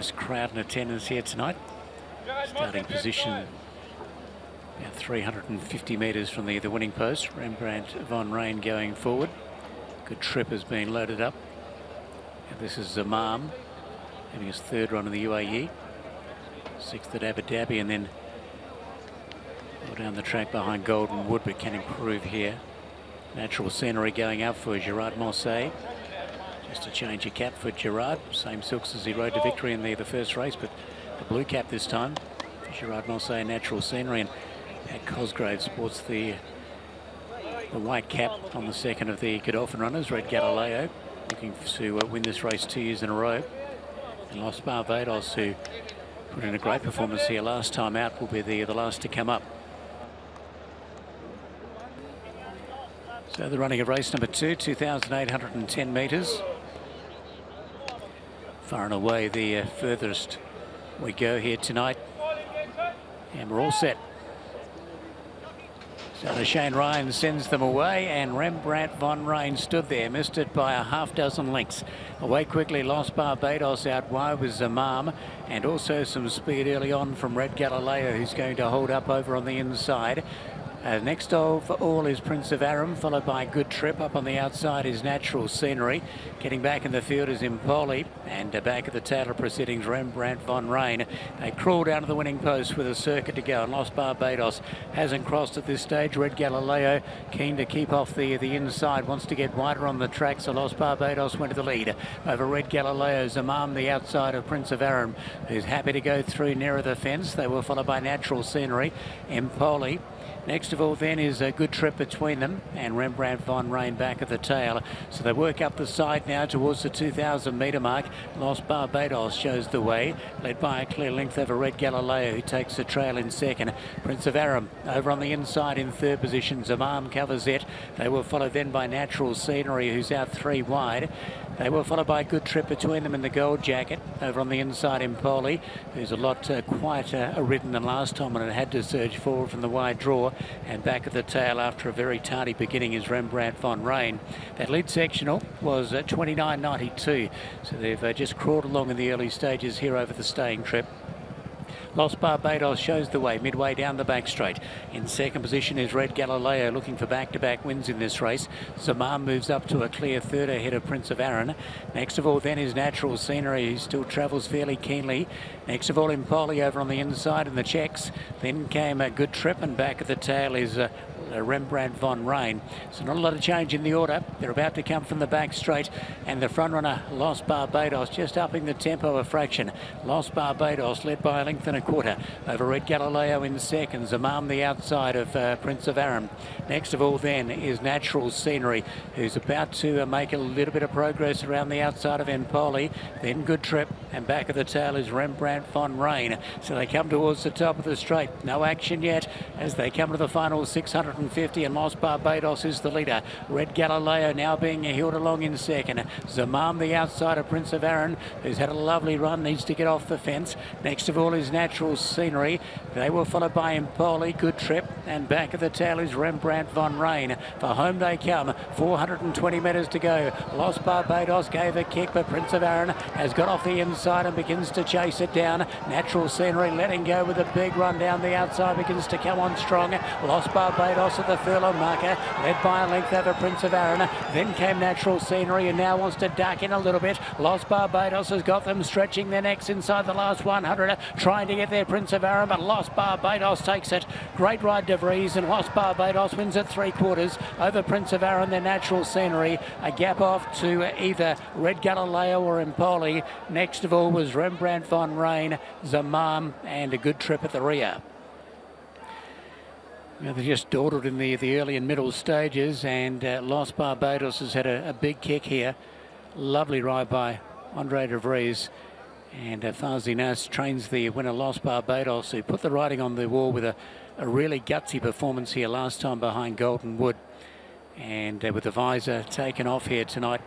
Nice crowd in attendance here tonight. Starting position about 350 metres from the winning post. Rembrandt von Rijn going forward. Good trip has been loaded up. And this is Zamam having his third run in the UAE. Sixth at Abu Dhabi, and then down the track behind Golden Wood, but can improve here. Natural scenery going up for Gerard Mosse. Just a change of cap for Gerard. Same silks as he rode to victory in the first race, but the blue cap this time for Gerard Mosse. Natural scenery, and Pat Cosgrave sports the white cap on the second of the Godolphin runners. Red Galileo looking to win this race 2 years in a row. And Los Barbados, who put in a great performance here last time out, will be the last to come up. So the running of race number 2, 2,810 metres. Far and away the furthest we go here tonight. And we're all set. So Shane Ryan sends them away, and Rembrandt von Rijn stood there, missed it by a half-dozen lengths. Away quickly, Los Barbados out wide with Zamam, and also some speed early on from Red Galileo, who's going to hold up over on the inside. Next of all is Prince of Aram, followed by Good Trip. Up on the outside is Natural Scenery. Getting back in the field is Impoli, and back at the tail of proceedings, Rembrandt von Rijn. They crawl down to the winning post with a circuit to go, and Los Barbados hasn't crossed at this stage. Red Galileo keen to keep off the inside, wants to get wider on the track, so Los Barbados went to the lead over Red Galileo. Zamam the outside of Prince of Aram, who's happy to go through nearer the fence. They were followed by Natural Scenery, Impoli. Next of all then is a Good Trip between them, and Rembrandt von Rijn back at the tail. So they work up the side now towards the 2,000 metre mark. Los Barbados shows the way, led by a clear length over Red Galileo, who takes the trail in second. Prince of Aram over on the inside in third position. Zamam covers it. They were followed then by Natural Scenery, who's out 3 wide. They were followed by a Good Trip between them in the gold jacket. Over on the inside, Impoli, who's a lot quieter ridden than last time, and it had to surge forward from the wide draw. And back at the tail after a very tardy beginning is Rembrandt von Rijn. That lead sectional was 29.92, so they've just crawled along in the early stages here over the staying trip. Los Barbados shows the way midway down the back straight. In second position is Red Galileo, looking for back-to-back wins in this race. Zamam moves up to a clear third ahead of Prince of Aram. Next of all then is Natural Scenery, who still travels fairly keenly. Next of all Impoli over on the inside in the checks. Then came a Good Trip, and back at the tail is Rembrandt von Rijn. So not a lot of change in the order. They're about to come from the back straight, and the front runner Los Barbados just upping the tempo a fraction. Los Barbados led by a length and a quarter over Red Galileo in second. Zamam the outside of Prince of Aram. Next of all then is Natural Scenery, who's about to make a little bit of progress around the outside of Impoli. Then Good Trip, and back at the tail is Rembrandt von Rijn. So they come towards the top of the straight. No action yet as they come to the final 650, and Los Barbados is the leader. Red Galileo now being heeled along in second. Zamam the outside of Prince of Aram, who's had a lovely run, needs to get off the fence. Next of all is Natural Scenery. They were followed by Impoli, Good Trip, and back at the tail is Rembrandt von Rijn. For home they come, 420 metres to go. Los Barbados gave a kick, but Prince of Aram has got off the inside and begins to chase it down. Natural Scenery letting go with a big run down the outside, begins to come on strong. Los Barbados at the furlong marker, led by a length over Prince of Aram. Then came Natural Scenery, and now wants to duck in a little bit. Los Barbados has got them stretching their necks inside the last 100, trying to get there Prince of Aram, but Los Barbados takes it. Great ride De Vries, and Los Barbados wins at 3/4 over Prince of Aram. Then Natural Scenery, a gap off to either Red Galileo or Impoli. Next of all was Rembrandt von Rijn, Zamam, and a Good Trip at the rear. Now they just dawdled in the early and middle stages, and Los Barbados has had a big kick here. Lovely ride by Adrie De Vries, and Fazi Nas trains the winner Los Barbados, who put the riding on the wall with a really gutsy performance here last time behind Golden Wood, and with the visor taken off here tonight,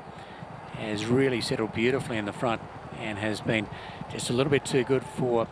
has really settled beautifully in the front and has been just a little bit too good for